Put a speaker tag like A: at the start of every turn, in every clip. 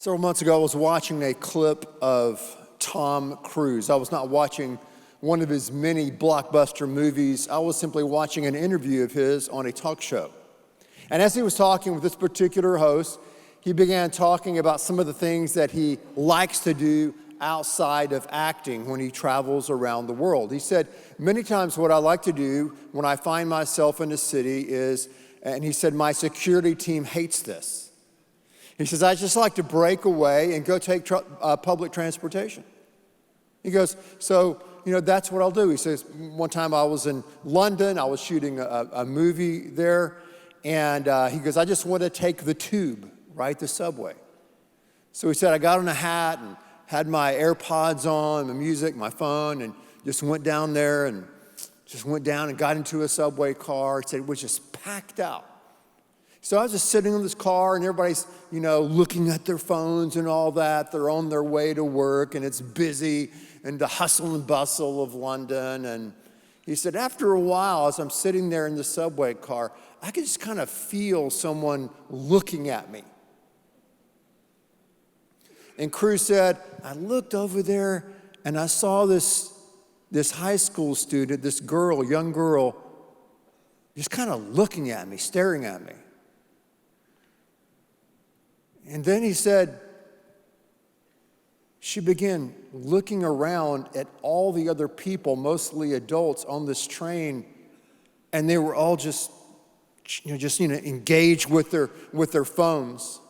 A: Several months ago, I was watching a clip of Tom Cruise. I was not watching one of his many blockbuster movies. I was simply watching an interview of his on a talk show. And as he was talking with this particular host, he began talking about some of the things that he likes to do outside of acting when he travels around the world. He said, many times what I like to do when I find myself in a city is, and he said, my security team hates this. He says, I just like to break away and go take public transportation. He goes, so, that's what I'll do. He says, one time I was in London, I was shooting a movie there, and he goes, I just want to take the tube, right, the subway. So he said, I got on a hat and had my AirPods on, my music, my phone, and just went down there and got into a subway car. He said it was just packed out. So I was just sitting in this car, and everybody's, looking at their phones and all that. They're on their way to work, and it's busy, and the hustle and bustle of London. And he said, after a while, as I'm sitting there in the subway car, I could just kind of feel someone looking at me. And Cruise said, I looked over there, and I saw this high school student, this girl, young girl, just kind of looking at me, staring at me. And then he said, she began looking around at all the other people, mostly adults, on this train, and they were all just engaged with their phones.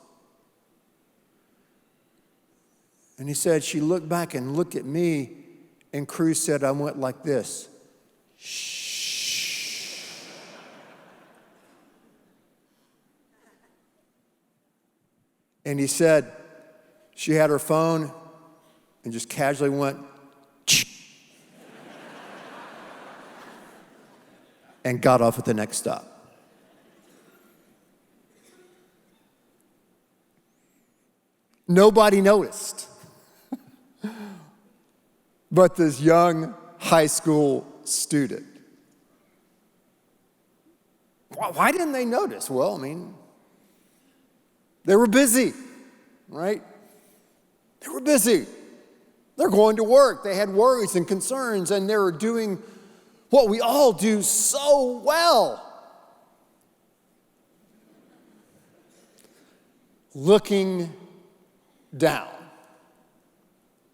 A: And he said, she looked back and looked at me, and Cruise said, I went like this. Shh. And he said, she had her phone and just casually went, and got off at the next stop. Nobody noticed. But this young high school student. Why didn't they notice? Well, they were busy, right? They were busy. They're going to work. They had worries and concerns, and they were doing what we all do so well. Looking down.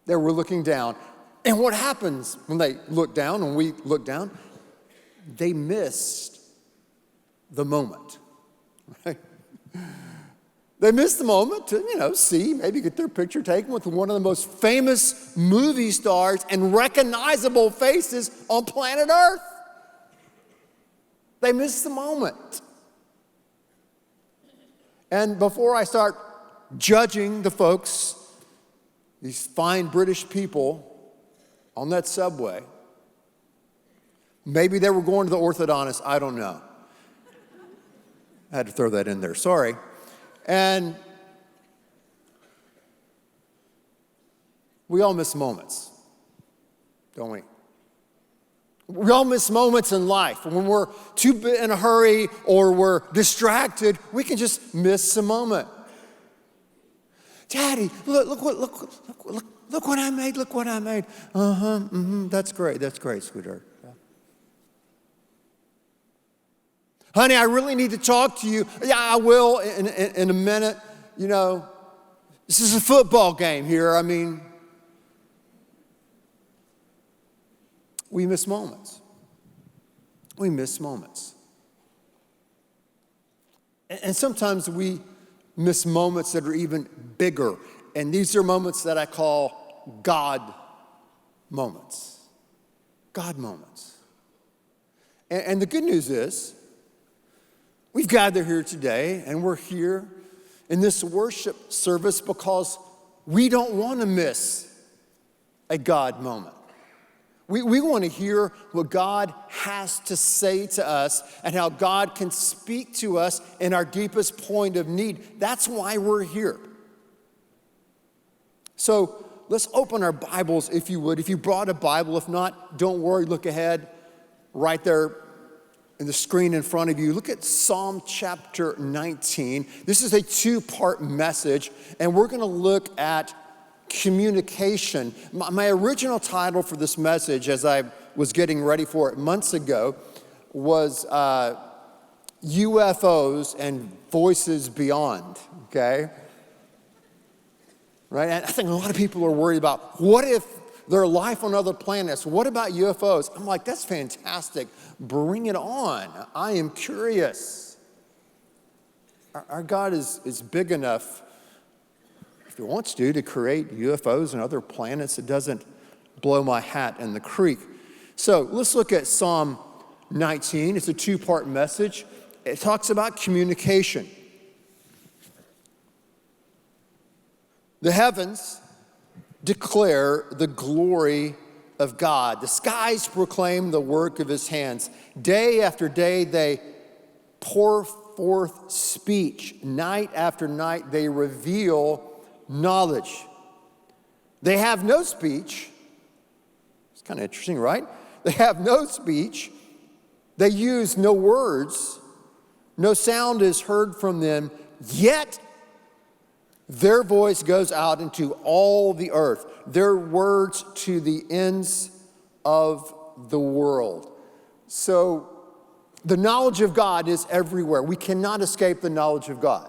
A: They were looking down. And what happens when they look down, when we look down? They missed the moment, right? They missed the moment to, see, maybe get their picture taken with one of the most famous movie stars and recognizable faces on planet Earth. They missed the moment. And before I start judging the folks, these fine British people on that subway, maybe they were going to the orthodontist, I don't know. I had to throw that in there, sorry. And we all miss moments, don't we? We all miss moments in life. When we're too in a hurry or we're distracted, we can just miss a moment. Daddy, look what I made, look what I made. That's great, sweetheart. Honey, I really need to talk to you. Yeah, I will in a minute. This is a football game here. We miss moments. We miss moments. And sometimes we miss moments that are even bigger. And these are moments that I call God moments. God moments. And the good news is, we've gathered here today, and we're here in this worship service because we don't want to miss a God moment. We want to hear what God has to say to us and how God can speak to us in our deepest point of need. That's why we're here. So let's open our Bibles, if you would. If you brought a Bible, if not, don't worry, look ahead. Right there in the screen in front of you, look at Psalm chapter 19. This is a two-part message, and we're going to look at communication. My original title for this message, as I was getting ready for it months ago, was UFOs and Voices Beyond, okay? Right? And I think a lot of people are worried about, what if there are life on other planets? What about UFOs? I'm like, that's fantastic. Bring it on. I am curious. Our God is big enough, if he wants to create UFOs and other planets. It doesn't blow my hat in the creek. So let's look at Psalm 19. It's a two-part message. It talks about communication. The heavens declare the glory of God. The skies proclaim the work of his hands. Day after day they pour forth speech. Night after night they reveal knowledge. They have no speech. It's kind of interesting, right? They have no speech. They use no words. No sound is heard from them, yet their voice goes out into all the earth, their words to the ends of the world. So the knowledge of God is everywhere. We cannot escape the knowledge of God.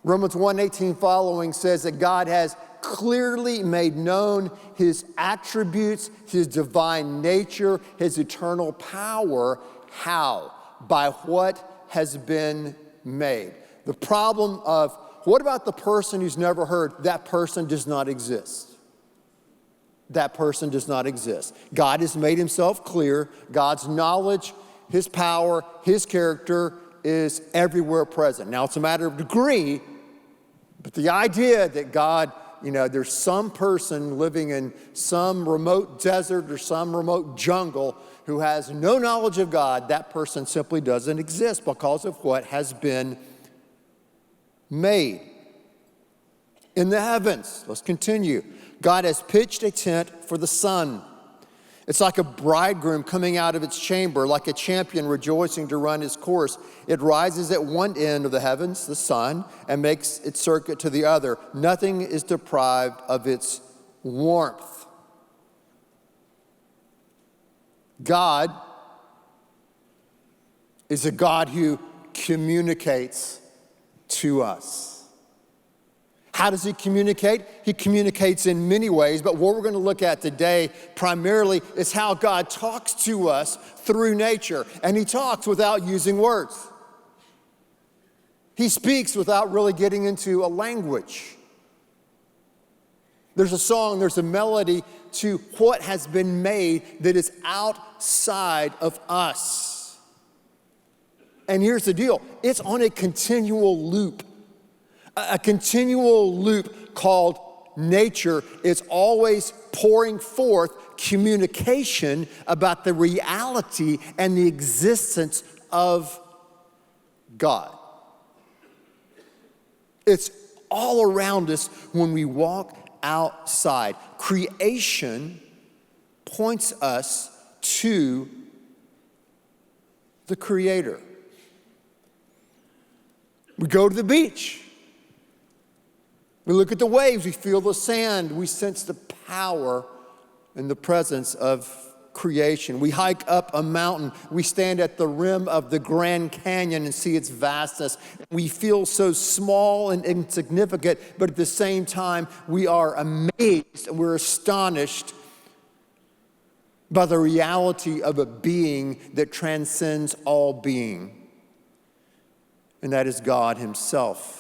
A: Romans 1:18 following says that God has clearly made known his attributes, his divine nature, his eternal power. How? By what has been made. The problem of, what about the person who's never heard? That person does not exist. That person does not exist. God has made himself clear. God's knowledge, his power, his character is everywhere present. Now, it's a matter of degree, but the idea that God, there's some person living in some remote desert or some remote jungle who has no knowledge of God, that person simply doesn't exist because of what has been made. In the heavens, let's continue. God has pitched a tent for the sun. It's like a bridegroom coming out of its chamber, like a champion rejoicing to run his course. It rises at one end of the heavens, the sun, and makes its circuit to the other. Nothing is deprived of its warmth. God is a God who communicates to us. How does he communicate? He communicates in many ways, but what we're going to look at today primarily is how God talks to us through nature, and he talks without using words. He speaks without really getting into a language. There's a song, there's a melody to what has been made that is outside of us. And here's the deal, it's on a continual loop. A continual loop called nature is always pouring forth communication about the reality and the existence of God. It's all around us when we walk outside. Creation points us to the Creator. We go to the beach. We look at the waves, we feel the sand, we sense the power and the presence of creation. We hike up a mountain, we stand at the rim of the Grand Canyon and see its vastness. We feel so small and insignificant, but at the same time, we are amazed and we're astonished by the reality of a being that transcends all being, and that is God himself.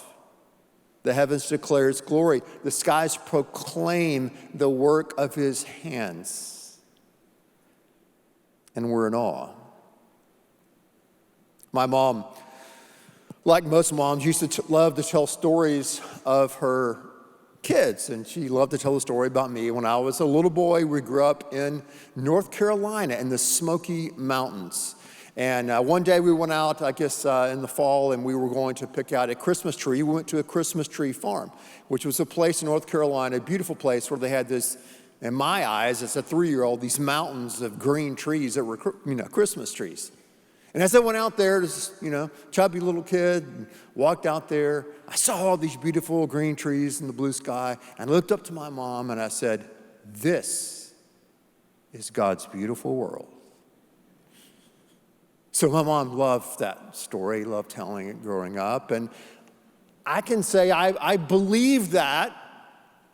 A: The heavens declare his glory. The skies proclaim the work of his hands. And we're in awe. My mom, like most moms, used to love to tell stories of her kids. And she loved to tell a story about me. When I was a little boy, we grew up in North Carolina in the Smoky Mountains. And one day we went out, I guess in the fall, and we were going to pick out a Christmas tree. We went to a Christmas tree farm, which was a place in North Carolina, a beautiful place where they had this, in my eyes, as a 3-year-old, these mountains of green trees that were, Christmas trees. And as I went out there, this, chubby little kid, and walked out there, I saw all these beautiful green trees in the blue sky. And I looked up to my mom and I said, "This is God's beautiful world." So my mom loved that story, loved telling it growing up. And I can say I believed that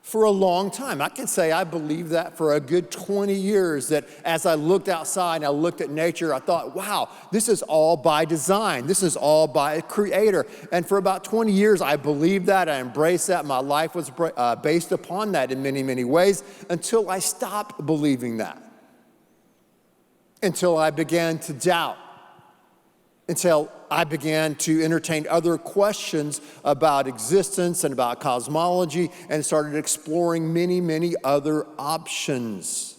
A: for a long time. I can say I believed that for a good 20 years, that as I looked outside and I looked at nature, I thought, wow, this is all by design. This is all by a creator. And for about 20 years, I believed that. I embraced that. My life was based upon that in many, many ways until I stopped believing that. Until I began to doubt. Until I began to entertain other questions about existence and about cosmology and started exploring many, many other options.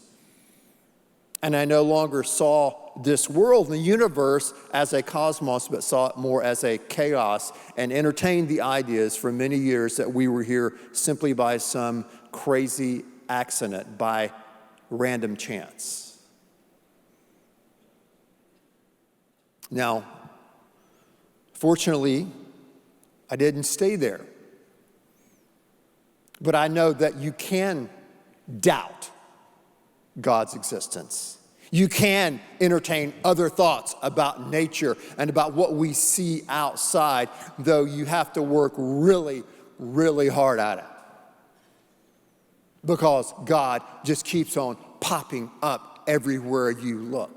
A: And I no longer saw this world and the universe as a cosmos, but saw it more as a chaos and entertained the ideas for many years that we were here simply by some crazy accident, by random chance. Now, fortunately, I didn't stay there. But I know that you can doubt God's existence. You can entertain other thoughts about nature and about what we see outside, though you have to work really, really hard at it. Because God just keeps on popping up everywhere you look.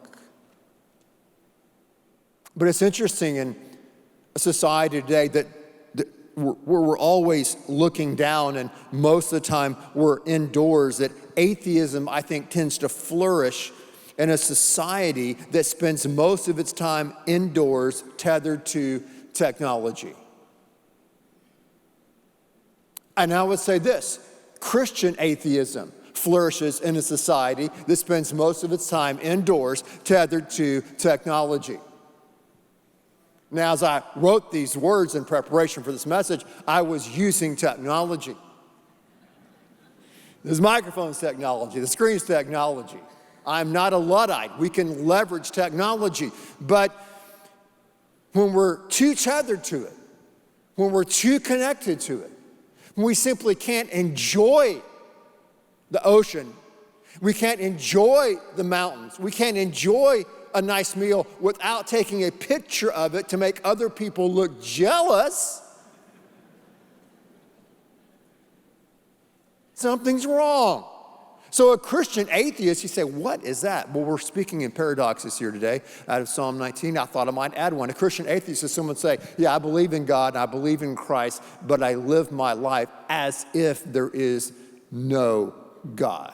A: But it's interesting in a society today that we're always looking down, and most of the time we're indoors, that atheism, I think, tends to flourish in a society that spends most of its time indoors, tethered to technology. And I would say this: Christian atheism flourishes in a society that spends most of its time indoors, tethered to technology. Now, as I wrote these words in preparation for this message, I was using technology. This microphone's technology, the screen's technology. I'm not a Luddite. We can leverage technology. But when we're too tethered to it, when we're too connected to it, when we simply can't enjoy the ocean, we can't enjoy the mountains, we can't enjoy a nice meal without taking a picture of it to make other people look jealous, something's wrong. So a Christian atheist, you say, what is that? Well, we're speaking in paradoxes here today out of Psalm 19. I thought I might add one. A Christian atheist is someone say, yeah, I believe in God, I believe in Christ, but I live my life as if there is no God.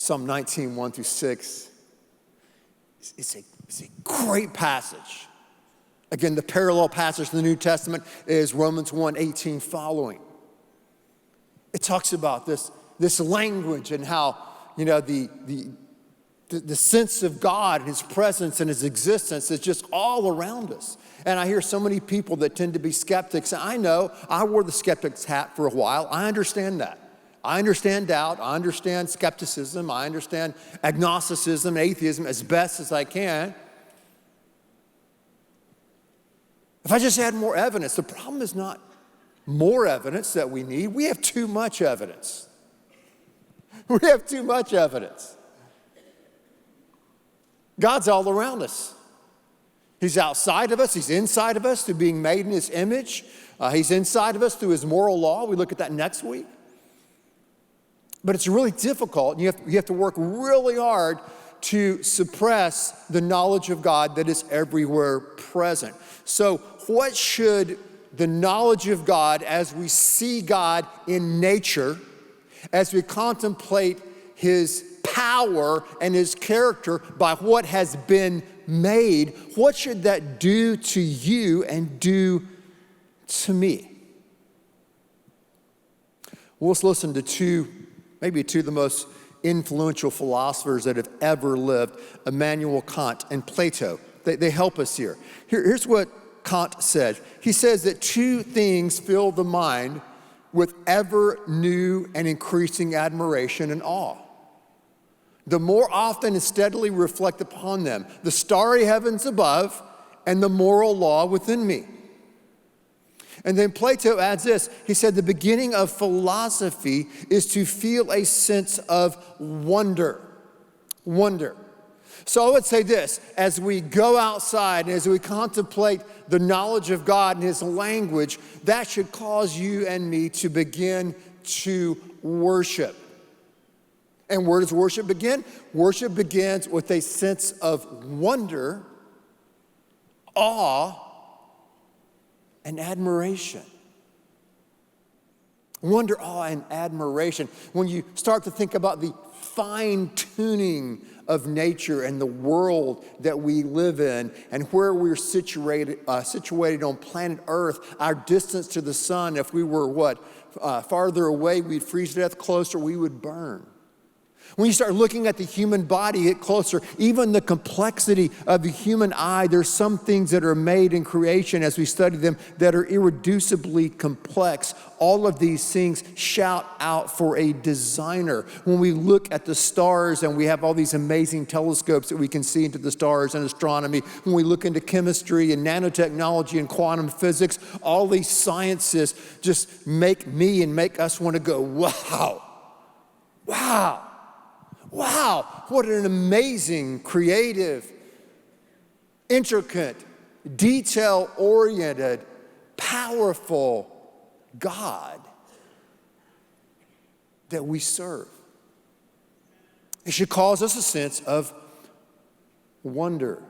A: Psalm 19, 1 through 6, it's a great passage. Again, the parallel passage in the New Testament is Romans 1, 18 following. It talks about this language and how, the sense of God and His presence and His existence is just all around us. And I hear so many people that tend to be skeptics. I know, I wore the skeptic's hat for a while. I understand that. I understand doubt, I understand skepticism, I understand agnosticism, atheism as best as I can. If I just had more evidence, the problem is not more evidence that we need. We have too much evidence. We have too much evidence. God's all around us. He's outside of us, He's inside of us through being made in His image. He's inside of us through His moral law. We look at that next week. But it's really difficult, and you have to work really hard to suppress the knowledge of God that is everywhere present. So what should the knowledge of God, as we see God in nature, as we contemplate His power and His character by what has been made, what should that do to you and do to me? Well, let's listen to maybe two of the most influential philosophers that have ever lived, Immanuel Kant and Plato. They help us here. Here's what Kant said. He says that two things fill the mind with ever new and increasing admiration and awe. the more often and steadily reflect upon them, the starry heavens above and the moral law within me. And then Plato adds this. He said, the beginning of philosophy is to feel a sense of wonder. Wonder. So I would say this, as we go outside and as we contemplate the knowledge of God and his language, that should cause you and me to begin to worship. And where does worship begin? Worship begins with a sense of wonder, awe, and admiration. Wonder, awe, and admiration. When you start to think about the fine-tuning of nature and the world that we live in and where we're situated on planet Earth, our distance to the sun, if we were farther away, we'd freeze to death, closer, we would burn. When you start looking at the human body, get closer, even the complexity of the human eye, there's some things that are made in creation as we study them that are irreducibly complex. All of these things shout out for a designer. When we look at the stars and we have all these amazing telescopes that we can see into the stars and astronomy, when we look into chemistry and nanotechnology and quantum physics, all these sciences just make me and make us want to go, wow, wow. Wow, what an amazing, creative, intricate, detail-oriented, powerful God that we serve. It should cause us a sense of wonder.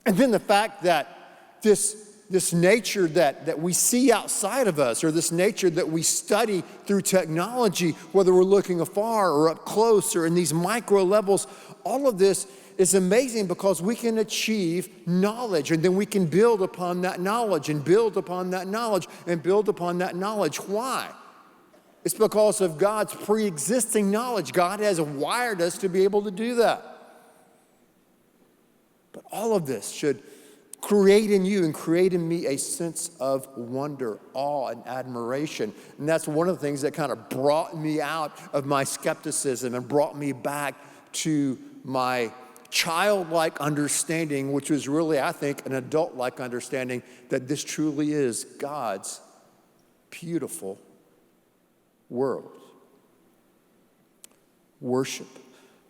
A: And then the fact that this nature that we see outside of us, or this nature that we study through technology, whether we're looking afar or up close or in these micro levels, all of this is amazing because we can achieve knowledge, and then we can build upon that knowledge and build upon that knowledge and build upon that knowledge. Why? It's because of God's pre-existing knowledge. God has wired us to be able to do that. But all of this should create in you and create in me a sense of wonder, awe, and admiration. And that's one of the things that kind of brought me out of my skepticism and brought me back to my childlike understanding, which was really, I think, an adult-like understanding that this truly is God's beautiful world. Worship.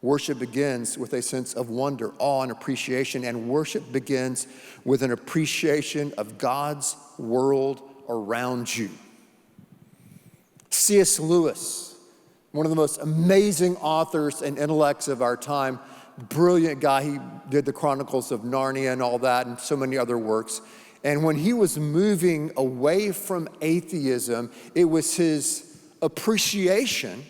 A: Worship begins with a sense of wonder, awe, and appreciation, and worship begins with an appreciation of God's world around you. C.S. Lewis, one of the most amazing authors and intellects of our time, brilliant guy. He did the Chronicles of Narnia and all that, and so many other works. And when he was moving away from atheism, it was his appreciation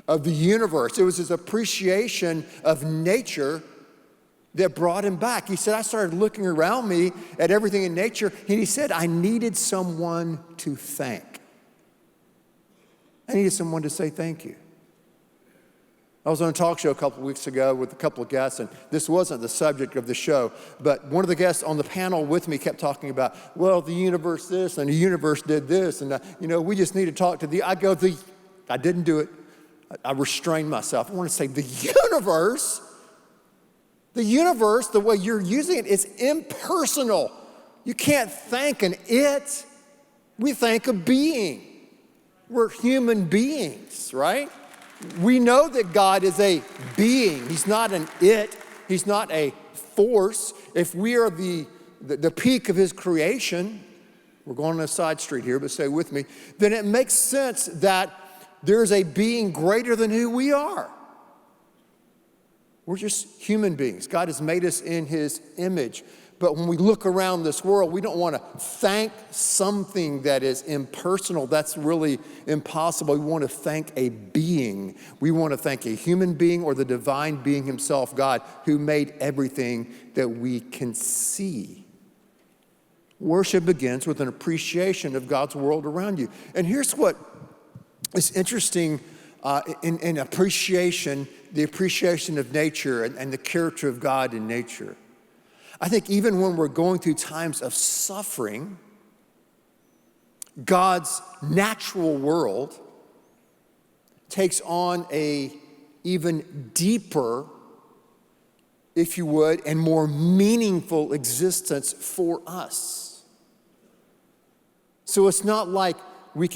A: of the universe. It was his appreciation of nature that brought him back. He said, I started looking around me at everything in nature, and he said, I needed someone to thank. I needed someone to say thank you. I was on a talk show a couple of weeks ago with a couple of guests, and this wasn't the subject of the show, but one of the guests on the panel with me kept talking about, well, the universe this, and the universe did this, and we just need to talk to I didn't do it. I restrained myself. I want to say the universe, the way you're using it, is impersonal. You can't thank an it. We thank a being. We're human beings, right? We know that God is a being. He's not an it. He's not a force. If we are the peak of his creation, we're going on a side street here, but stay with me, then it makes sense that there's a being greater than who we are. We're just human beings. God has made us in his image. But when we look around this world, we don't want to thank something that is impersonal. That's really impossible. We want to thank a being. We want to thank a human being or the divine being himself, God, who made everything that we can see. Worship begins with an appreciation of God's world around you. And here's what is interesting in appreciation, the appreciation of nature and the character of God in nature. I think even when we're going through times of suffering, God's natural world takes on a even deeper, if you would, and more meaningful existence for us. So it's not like we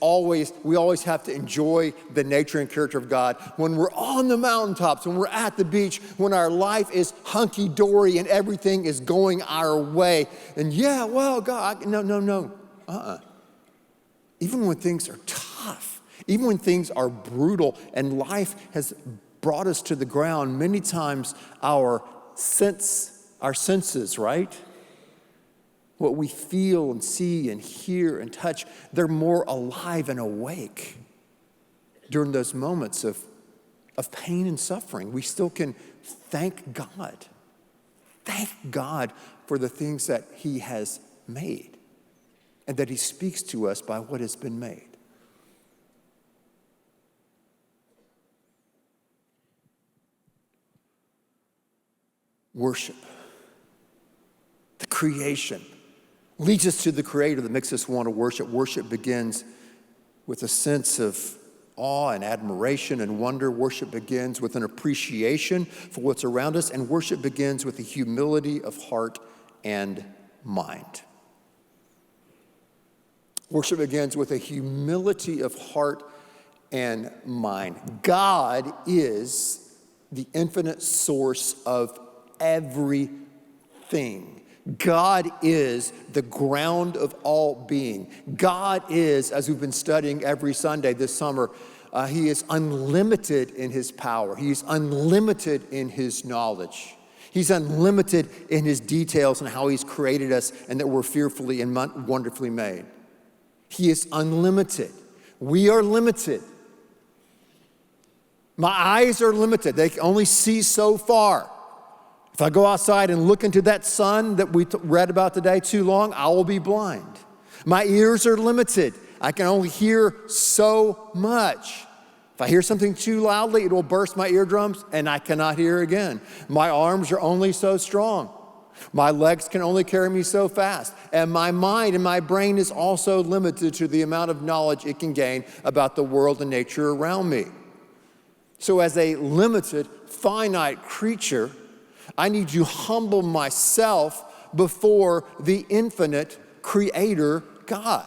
A: always have to enjoy the nature and character of God when we're on the mountaintops, when we're at the beach, when our life is hunky-dory and everything is going our way. And yeah, well, God, no. Even when things are tough, even when things are brutal and life has brought us to the ground, many times our senses, right? What we feel and see and hear and touch, they're more alive and awake during those moments of pain and suffering. We still can thank God. Thank God for the things that He has made and that He speaks to us by what has been made. Worship, the creation, leads us to the Creator that makes us want to worship. Worship begins with a sense of awe and admiration and wonder. Worship begins with an appreciation for what's around us, and worship begins with a humility of heart and mind. Worship begins with a humility of heart and mind. God is the infinite source of everything. God is the ground of all being. God is, as we've been studying every Sunday this summer, He is unlimited in His power. He's unlimited in His knowledge. He's unlimited in His details and how He's created us and that we're fearfully and wonderfully made. He is unlimited. We are limited. My eyes are limited. They can only see so far. If I go outside and look into that sun that we read about today too long, I will be blind. My ears are limited. I can only hear so much. If I hear something too loudly, it will burst my eardrums and I cannot hear again. My arms are only so strong. My legs can only carry me so fast. And my mind and my brain is also limited to the amount of knowledge it can gain about the world and nature around me. So as a limited, finite creature, I need to humble myself before the infinite Creator God.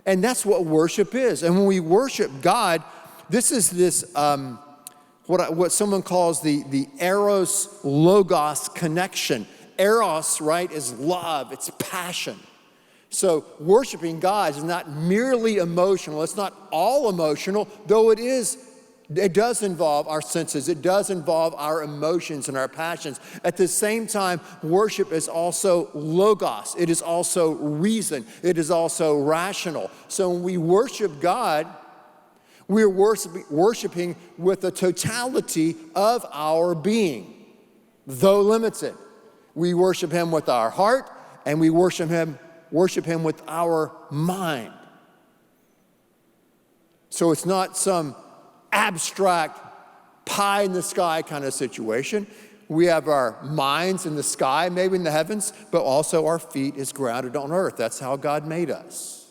A: And that's what worship is. And when we worship God, this is what someone calls the Eros Logos connection. Eros, right, is love, it's passion. So worshiping God is not merely emotional. It's not all emotional, though it does involve our senses. It does involve our emotions and our passions. At the same time, worship is also logos. It is also reason. It is also rational. So when we worship God, we're worshiping with the totality of our being, though limited. We worship Him with our heart, and we worship Him with our mind. So it's not some abstract pie in the sky kind of situation. We have our minds in the sky, maybe in the heavens, but also our feet is grounded on earth. That's how God made us.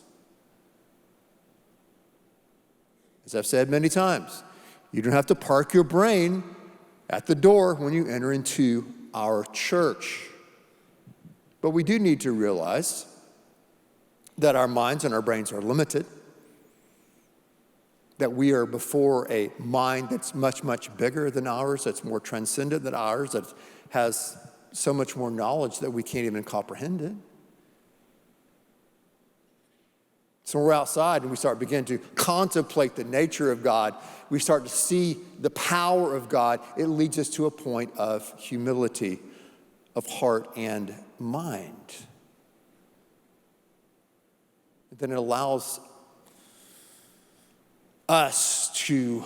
A: As I've said many times, you don't have to park your brain at the door when you enter into our church. But we do need to realize that our minds and our brains are limited, that we are before a mind that's much, much bigger than ours, that's more transcendent than ours, that has so much more knowledge that we can't even comprehend it. So when we're outside and we begin to contemplate the nature of God, we start to see the power of God. It leads us to a point of humility of heart and mind. Then it allows us to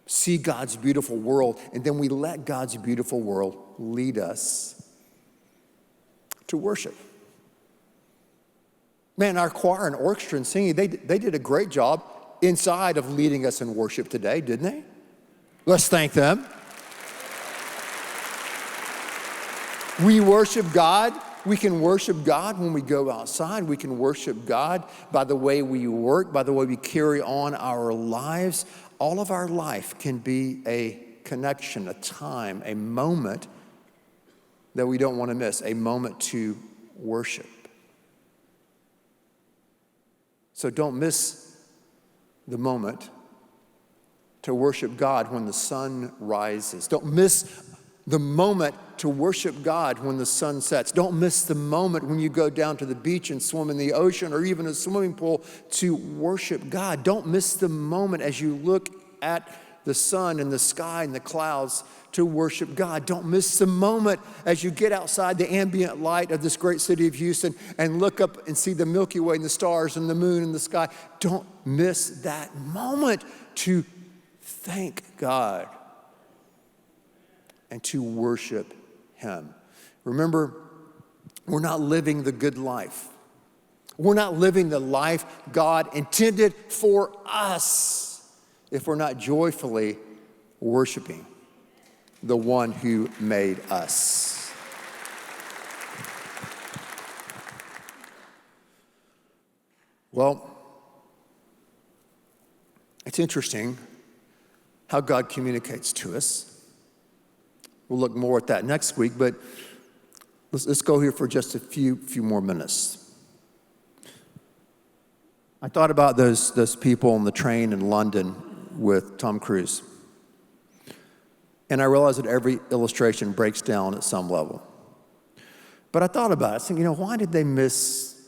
A: see God's beautiful world, and then we let God's beautiful world lead us to worship. Man, our choir and orchestra and singing, they did a great job inside of leading us in worship today, didn't they? Let's thank them. We worship God. We can worship God when we go outside. We can worship God by the way we work, by the way we carry on our lives. all of our life can be a connection, a time, a moment that we don't want to miss, a moment to worship. So don't miss the moment to worship God when the sun rises. Don't miss the moment to worship God when the sun sets. Don't miss the moment when you go down to the beach and swim in the ocean or even a swimming pool to worship God. Don't miss the moment as you look at the sun and the sky and the clouds to worship God. Don't miss the moment as you get outside the ambient light of this great city of Houston and look up and see the Milky Way and the stars and the moon and the sky. Don't miss that moment to thank God and to worship Him. Remember, we're not living the good life. We're not living the life God intended for us if we're not joyfully worshiping the one who made us. Well, it's interesting how God communicates to us. We'll look more at that next week, but let's go here for just a few more minutes. I thought about those people on the train in London with Tom Cruise. And I realized that every illustration breaks down at some level. But I thought about it, thinking, why did they miss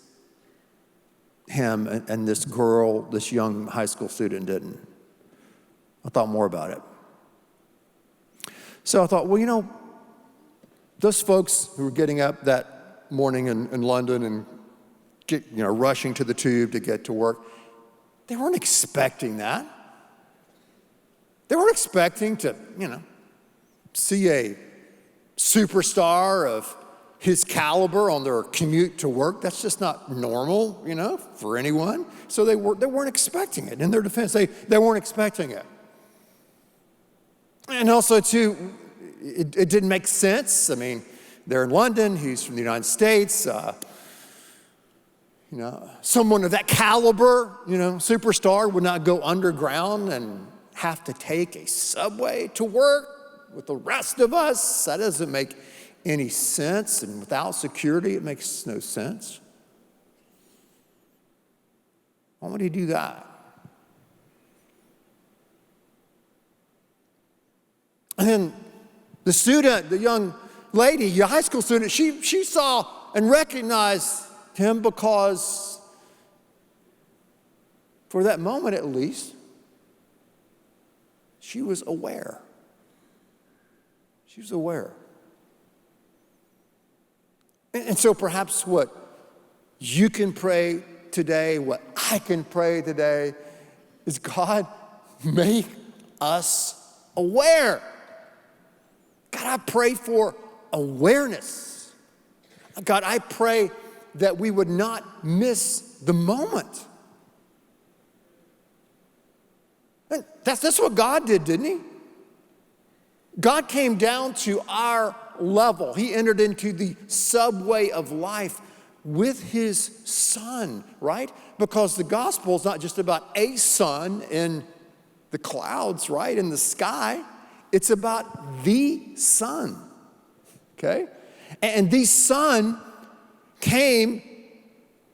A: him and this girl, this young high school student didn't? I thought more about it. So I thought, those folks who were getting up that morning in London and rushing to the tube to get to work, they weren't expecting that. They weren't expecting to, see a superstar of his caliber on their commute to work. That's just not normal, for anyone. So they weren't expecting it. In their defense, they weren't expecting it. And also, too, it didn't make sense. I mean, they're in London. He's from the United States. Someone of that caliber, superstar would not go underground and have to take a subway to work with the rest of us. That doesn't make any sense. And without security, it makes no sense. Why would he do that? And then the student, the young lady, your high school student, she saw and recognized him because for that moment at least, she was aware. She was aware. And so perhaps what you can pray today, what I can pray today, is God, make us aware. God, I pray for awareness. God, I pray that we would not miss the moment. And that's what God did, didn't he? God came down to our level. He entered into the subway of life with his son, right? Because the gospel is not just about a son in the clouds, right, in the sky. It's about the Son, okay? And the Son came,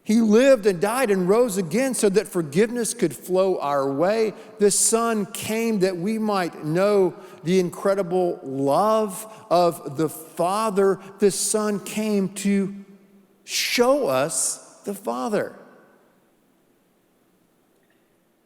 A: he lived and died and rose again so that forgiveness could flow our way. This Son came that we might know the incredible love of the Father. This Son came to show us the Father.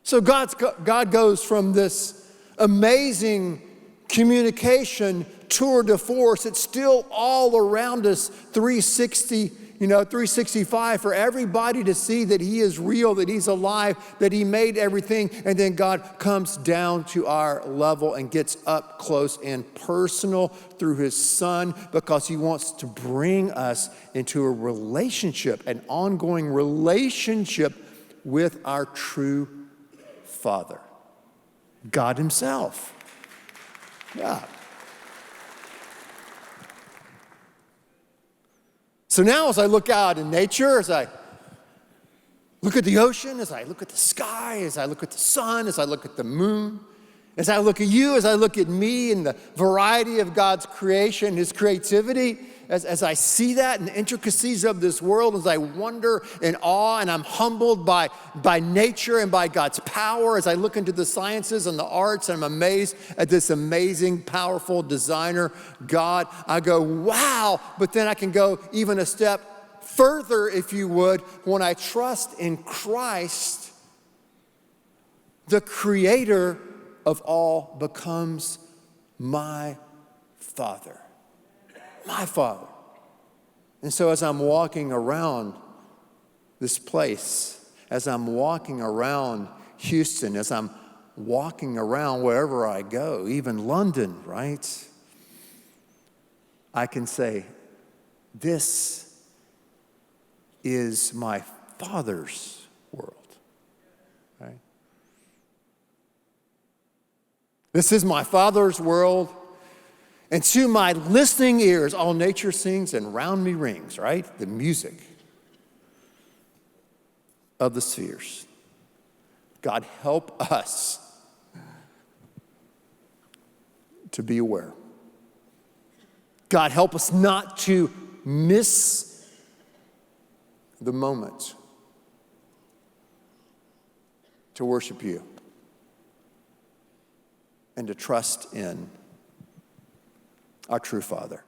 A: So God goes from this amazing communication tour de force. It's still all around us, 365 for everybody to see that he is real, that he's alive, that he made everything. And then God comes down to our level and gets up close and personal through his Son, because he wants to bring us into a relationship, an ongoing relationship with our true Father, God himself. Yeah. So now as I look out in nature, as I look at the ocean, as I look at the sky, as I look at the sun, as I look at the moon, As I look at you, as I look at me and the variety of God's creation, his creativity, as I see that and the intricacies of this world, as I wonder in awe and I'm humbled by nature and by God's power, as I look into the sciences and the arts and I'm amazed at this amazing, powerful designer, God, I go, wow, but then I can go even a step further, if you would, when I trust in Christ, the creator of all becomes my Father. My Father. And so as I'm walking around this place, as I'm walking around Houston, as I'm walking around wherever I go, even London, right? I can say, this is my Father's world, right? This is my Father's world. And to my listening ears, all nature sings and round me rings, right? The music of the spheres. God, help us to be aware. God, help us not to miss the moment to worship you and to trust in our true Father.